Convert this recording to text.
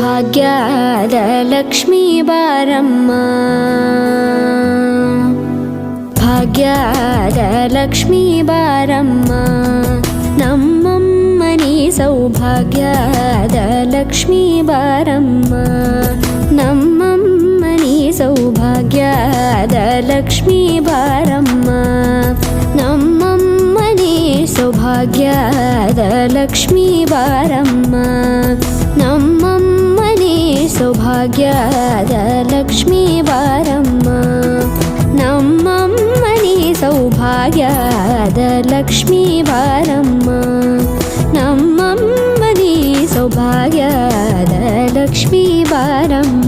ಭಾಗ್ಯದ ಲಕ್ಷ್ಮೀ ಬಾರಮ್ಮ, ಭಾಗ್ಯದ ಲಕ್ಷ್ಮೀ ಬಾರಮ್ಮ, ನಮ್ಮಮ್ಮನಿ ಸೌಭಾಗ್ಯದ ಲಕ್ಷ್ಮೀ ಬಾರಮ್ಮ, ನಮ್ಮಮ್ಮನಿ ಸೌಭಾಗ್ಯದ ಲಕ್ಷ್ಮೀ ಬಾರಮ್ಮ, ನಮ್ಮಮ್ಮನಿ ಸೌಭಾಗ್ಯದ ಲಕ್ಷ್ಮೀ ಬಾರಮ್ಮ, ನಮ್ಮಮ್ಮನಿ ಸೌಭಾಗ್ಯದ ಲಕ್ಷ್ಮೀ ಬಾರಮ್ಮ, ನಮ್ಮಮ್ಮನಿ ಸೌಭಾಗ್ಯದ ಲಕ್ಷ್ಮೀ ಬಾರಮ್ಮ, ನಮ್ಮಮ್ಮನಿ ಸೌಭಾಗ್ಯದ ಲಕ್ಷ್ಮೀ ಬಾರಮ್ಮ.